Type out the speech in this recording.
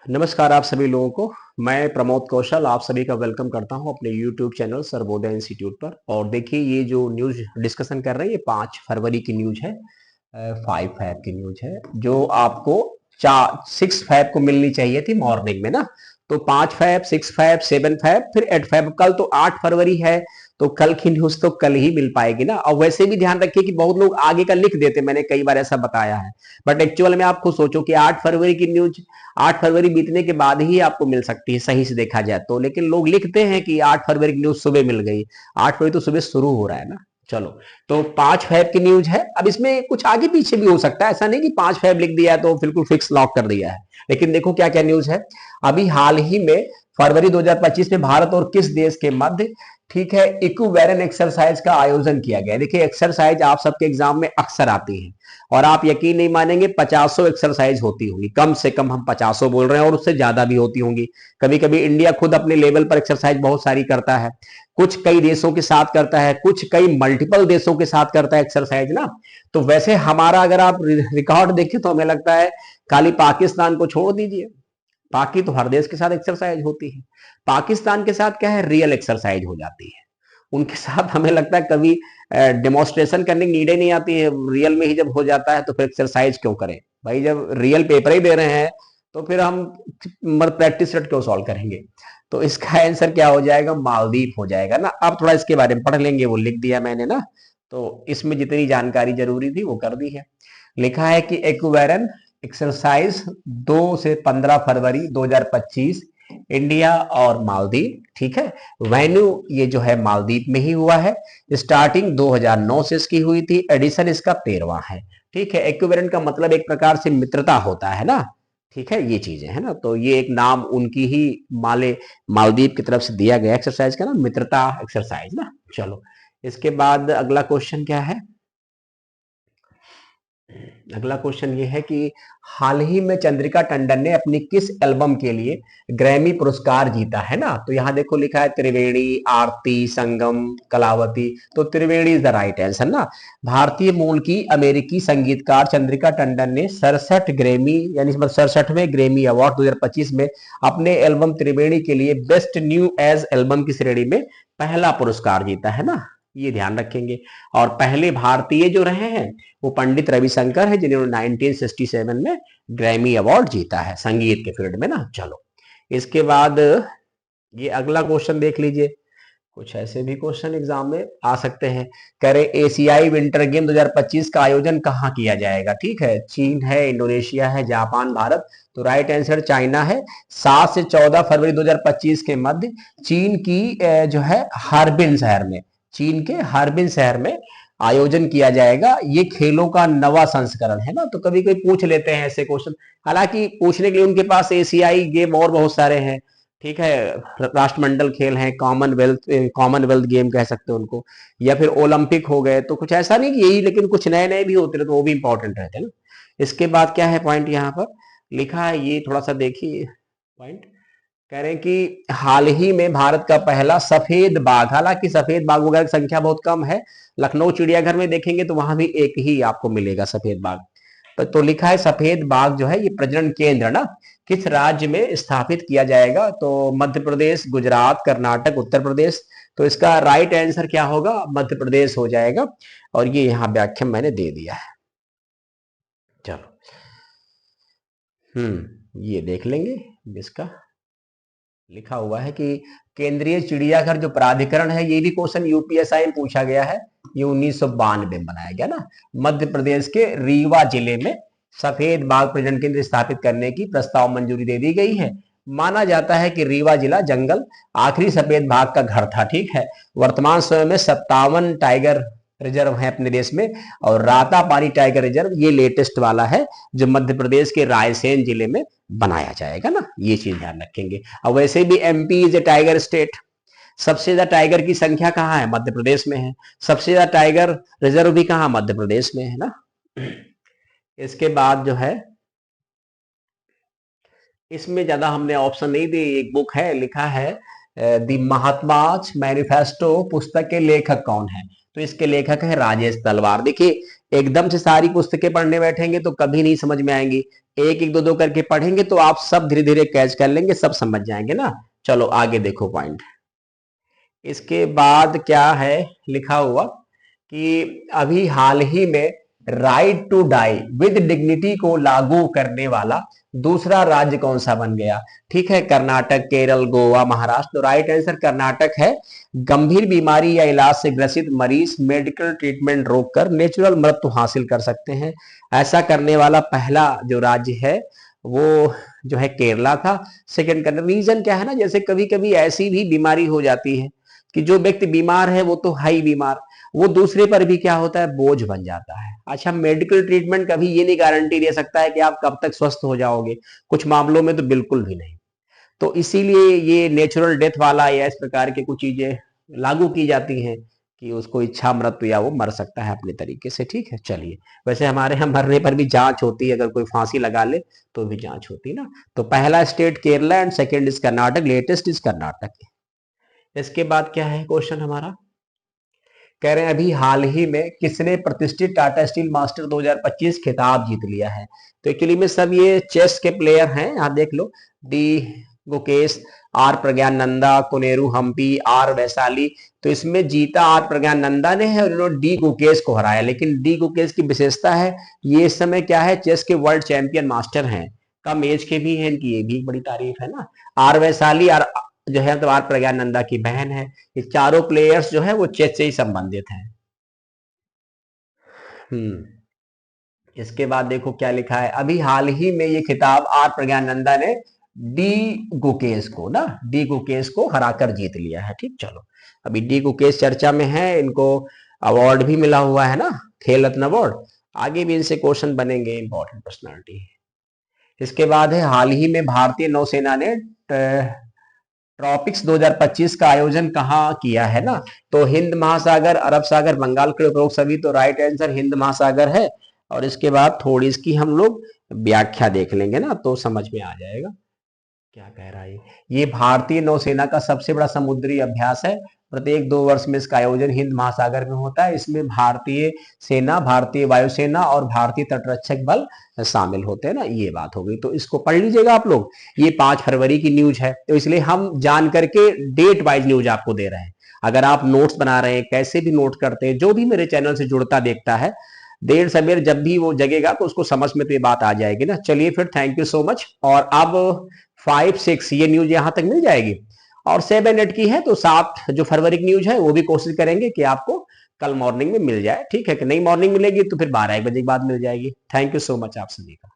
नमस्कार आप सभी लोगों को। मैं प्रमोद कौशल आप सभी का वेलकम करता हूं अपने YouTube चैनल सर्वोदय इंस्टीट्यूट पर। और देखिए ये जो न्यूज डिस्कशन कर रहे हैं ये 5 फरवरी की न्यूज है। 5 फैब की न्यूज है जो आपको 6 फैब को मिलनी चाहिए थी मॉर्निंग में ना। तो 5 फैब, 6 फैब, 7 फैब, फिर 8 फैब। कल तो 8 फरवरी है तो कल की न्यूज तो कल ही मिल पाएगी ना। और वैसे भी ध्यान रखिए कि बहुत लोग आगे का लिख देते, मैंने कई बार ऐसा बताया है। बट एक्चुअल में आप खुद सोचो कि 8 फरवरी की न्यूज 8 फरवरी बीतने के बाद ही आपको मिल सकती है सही से देखा जाए तो। लेकिन लोग लिखते हैं कि 8 फरवरी की न्यूज सुबह मिल गई। 8 फरवरी तो सुबह शुरू हो रहा है ना। चलो, तो 5 फैब की न्यूज है। अब इसमें कुछ आगे पीछे भी हो सकता है, ऐसा नहीं कि 5 फैब लिख दिया तो बिल्कुल फिक्स लॉक कर दिया है। लेकिन देखो क्या क्या न्यूज है। अभी हाल ही में फरवरी 2025 में भारत और किस देश के मध्य, ठीक है, इक्विवेलेंट एक्सरसाइज का आयोजन किया गया। देखिए एक्सरसाइज आप सबके एग्जाम में अक्सर आती है और आप यकीन नहीं मानेंगे 50 एक्सरसाइज होती होंगी, कम से कम हम 50 बोल रहे हैं और उससे ज्यादा भी होती होंगी। कभी कभी इंडिया खुद अपने लेवल पर एक्सरसाइज बहुत सारी करता है, कुछ कई देशों के साथ करता है, कुछ कई मल्टीपल देशों के साथ करता है एक्सरसाइज ना। तो वैसे हमारा अगर आप रिकॉर्ड देखें तो हमें लगता है खाली पाकिस्तान को छोड़ दीजिए, बाकी तो हर देश के साथ एक्सरसाइज होती है। पाकिस्तान के साथ क्या है, रियल एक्सरसाइज हो जाती है। उनके साथ हमें लगता है कभी डेमोन्स्ट्रेशन करने की नीड ही नहीं आती है। रियल में ही जब हो जाता है तो फिर एक्सरसाइज क्यों करें भाई, जब रियल पेपर ही दे रहे हैं तो फिर हम प्रैक्टिस सेट क्यों सॉल्व करेंगे। तो इसका आंसर क्या हो जाएगा, मालदीव हो जाएगा ना। अब थोड़ा इसके बारे में पढ़ लेंगे, वो लिख दिया मैंने ना। तो इसमें जितनी जानकारी जरूरी थी वो कर दी है। लिखा है कि एक्वेरन एक्सरसाइज 2 से 15 फरवरी 2025 इंडिया और मालदीव, ठीक है। वेन्यू ये जो है मालदीव में ही हुआ है। स्टार्टिंग 2009 से इसकी हुई थी, एडिशन इसका 13वां है। ठीक है, एक्विवेलेंट का मतलब एक प्रकार से मित्रता होता है ना। ठीक है, ये चीजें है ना। तो ये एक नाम उनकी ही माले मालदीव की तरफ से दिया गया एक्सरसाइज का ना, मित्रता एक्सरसाइज ना। चलो, इसके बाद अगला क्वेश्चन क्या है। अगला क्वेश्चन ये है कि हाल ही में चंद्रिका टंडन ने अपनी किस एल्बम के लिए ग्रैमी पुरस्कार जीता है ना। तो यहां देखो लिखा है त्रिवेणी, आरती, संगम, कलावती। तो त्रिवेणी इज द राइट आंसर ना। भारतीय मूल की अमेरिकी संगीतकार चंद्रिका टंडन ने 67 ग्रैमी यानी 67वें ग्रैमी अवार्ड 2025 में अपने एल्बम त्रिवेणी के लिए बेस्ट न्यू एज एल्बम की श्रेणी में पहला पुरस्कार जीता है ना। ये ध्यान रखेंगे। और पहले भारतीय जो रहे हैं वो पंडित रविशंकर है, जिन्होंने 1967 में ग्रैमी अवार्ड जीता है संगीत के फील्ड में ना। चलो, इसके बाद ये अगला क्वेश्चन देख लीजिए। कुछ ऐसे भी क्वेश्चन एग्जाम में आ सकते हैं। कह रहे एशियाई विंटर गेम 2025 का आयोजन कहाँ किया जाएगा। ठीक है, चीन है, इंडोनेशिया है, जापान, भारत। तो राइट आंसर चाइना है। 7 से 14 फरवरी 2025 के मध्य चीन की जो है हार्बिन शहर में, चीन के हार्बिन शहर में आयोजन किया जाएगा। ये खेलों का नवा संस्करण है ना। तो कभी कभी पूछ लेते हैं ऐसे क्वेश्चन, हालांकि पूछने के लिए उनके पास एशियाई गेम और बहुत सारे हैं। ठीक है, राष्ट्रमंडल खेल हैं, कॉमनवेल्थ गेम कह सकते हैं उनको, या फिर ओलंपिक हो गए। तो कुछ ऐसा नहीं कि यही, लेकिन कुछ नए नए भी होते रहे तो वो भी इंपॉर्टेंट रहते हैं ना। इसके बाद क्या है पॉइंट यहाँ पर लिखा है, ये थोड़ा सा देखिए पॉइंट। कह रहे हैं कि हाल ही में भारत का पहला सफेद बाघ, हालांकि सफेद बाघ वगैरह की संख्या बहुत कम है, लखनऊ चिड़ियाघर में देखेंगे तो वहां भी एक ही आपको मिलेगा सफेद बाघ। तो लिखा है सफेद बाघ जो है ये प्रजनन केंद्र ना किस राज्य में स्थापित किया जाएगा। तो मध्य प्रदेश, गुजरात, कर्नाटक, उत्तर प्रदेश। तो इसका राइट आंसर क्या होगा, मध्य प्रदेश हो जाएगा। और ये यहाँ व्याख्या मैंने दे दिया है। चलो, ये देख लेंगे। इसका लिखा हुआ है कि केंद्रीय चिड़ियाघर जो प्राधिकरण है, ये भी क्वेश्चन यूपीएसआई में पूछा गया है। ये 1992 में बनाया गया ना। मध्य प्रदेश के रीवा जिले में सफेद बाघ प्रजनन केंद्र स्थापित करने की प्रस्ताव मंजूरी दे दी गई है। माना जाता है कि रीवा जिला जंगल आखिरी सफेद बाघ का घर था। ठीक है, वर्तमान समय में 57 टाइगर रिजर्व है अपने देश में। और रातापानी टाइगर रिजर्व ये लेटेस्ट वाला है जो मध्य प्रदेश के रायसेन जिले में बनाया जाएगा ना। ये चीज ध्यान रखेंगे। और वैसे भी MP is a tiger state. सबसे ज्यादा टाइगर की संख्या कहाँ है, मध्य प्रदेश में है। सबसे ज्यादा टाइगर रिजर्व भी कहाँ, मध्य प्रदेश में है ना। इसके बाद जो है इसमें ज्यादा हमने ऑप्शन नहीं दी। एक बुक है, लिखा है द महात्मा मैनिफेस्टो, पुस्तक के लेखक कौन है। तो इसके लेखक है राजेश तलवार। देखिए एकदम से सारी पुस्तकें पढ़ने बैठेंगे तो कभी नहीं समझ में आएंगी। एक एक दो दो करके पढ़ेंगे तो आप सब धीरे धीरे कैच कर लेंगे, सब समझ जाएंगे ना। चलो आगे देखो पॉइंट। इसके बाद क्या है लिखा हुआ कि अभी हाल ही में right to die with dignity को लागू करने वाला दूसरा राज्य कौन सा बन गया? ठीक है, कर्नाटक, केरल, गोवा, महाराष्ट्र। तो राइट आंसर कर्नाटक है। गंभीर बीमारी या इलाज से ग्रसित मरीज मेडिकल ट्रीटमेंट रोककर नेचुरल मृत्यु हासिल कर सकते हैं। ऐसा करने वाला पहला जो राज्य है वो जो है केरला था। सेकंड करना रीजन क्या है ना, जैसे कभी कभी ऐसी भी बीमारी हो जाती है कि जो व्यक्ति बीमार है वो तो है ही बीमार, वो दूसरे पर भी क्या होता है, बोझ बन जाता है। अच्छा, मेडिकल ट्रीटमेंट कभी ये नहीं गारंटी दे सकता है कि आप कब तक स्वस्थ हो जाओगे, कुछ मामलों में तो बिल्कुल भी नहीं। तो इसीलिए ये नेचुरल डेथ वाला या इस प्रकार के कुछ चीजें लागू की जाती हैं कि उसको इच्छा मृत्यु या वो मर सकता है अपने तरीके से। ठीक है, चलिए। वैसे हमारे यहाँ मरने पर भी जांच होती है, अगर कोई फांसी लगा ले तो भी जांच होती है ना। तो पहला state Kerala and second is Karnataka, latest is Karnataka. इसके बाद क्या है क्वेश्चन हमारा, कह रहे हैं अभी हाल ही में किसने प्रतिष्ठित टाटा स्टील मास्टर 2025 खिताब जीत लिया है? तो एक्चुअली में सब ये चेस के प्लेयर हैं, यहां देख लो। D Gukesh, R Praggnanandhaa, Koneru Humpy, R Vaishali. तो इसमें जीता आर प्रज्ञानंदा ने है और इन्होंने डी गुकेश को हराया। लेकिन डी गुकेश की विशेषता है ये इस समय क्या है, चेस के वर्ल्ड चैंपियन मास्टर हैं, कम एज के भी हैं, इनकी ये भी बड़ी तारीफ है ना। आर वैशाली और जो है तो आर प्रज्ञानंदा की बहन है। ये चारों प्लेयर्स जो है वो चेस से ही संबंधित हैं। इसके बाद देखो क्या लिखा है, अभी हाल ही में ये खिताब आर प्रज्ञानंदा ने डी गुकेश को ना, डी गुकेश को हराकर जीत लिया है। ठीक, चलो अभी डी गुकेश चर्चा में है, इनको अवार्ड भी मिला हुआ है ना, खेल रत्न अवार्ड। आगे भी इनसे क्वेश्चन बनेंगे, इंपॉर्टेंट पर्सनालिटी। इसके बाद है हाल ही में भारतीय नौसेना ने ट्रॉपिक्स 2025 का आयोजन कहाँ किया है ना। तो हिंद महासागर, अरब सागर, बंगाल के उपरोक्त सभी। तो राइट आंसर हिंद महासागर है। और इसके बाद थोड़ी इसकी हम लोग व्याख्या देख लेंगे ना तो समझ में आ जाएगा क्या कह रहा है। ये भारतीय नौसेना का सबसे बड़ा समुद्री अभ्यास है। प्रत्येक 2 वर्ष में इसका आयोजन हिंद महासागर में होता है। इसमें भारतीय सेना, भारतीय वायुसेना और भारतीय तटरक्षक बल शामिल होते हैं ना। ये बात हो गई, तो इसको पढ़ लीजिएगा आप लोग। ये 5 फरवरी की न्यूज है, तो इसलिए हम जान करके डेट वाइज न्यूज आपको दे रहे हैं। अगर आप नोट्स बना रहे हैं, कैसे भी नोट करते हैं, जो भी मेरे चैनल से जुड़ता देखता है, देर सवेर जब भी वो जगेगा तो उसको समझ में तो ये बात आ जाएगी ना। चलिए फिर, थैंक यू सो मच। और अब 5, 6 ये न्यूज यहां तक मिल जाएगी, और 7, 8 की है तो 7 जो फरवरी की न्यूज है वो भी कोशिश करेंगे कि आपको कल मॉर्निंग में मिल जाए। ठीक है कि नहीं, मॉर्निंग मिलेगी तो फिर 12-1 बजे के बाद मिल जाएगी। थैंक यू सो मच आप सभी का।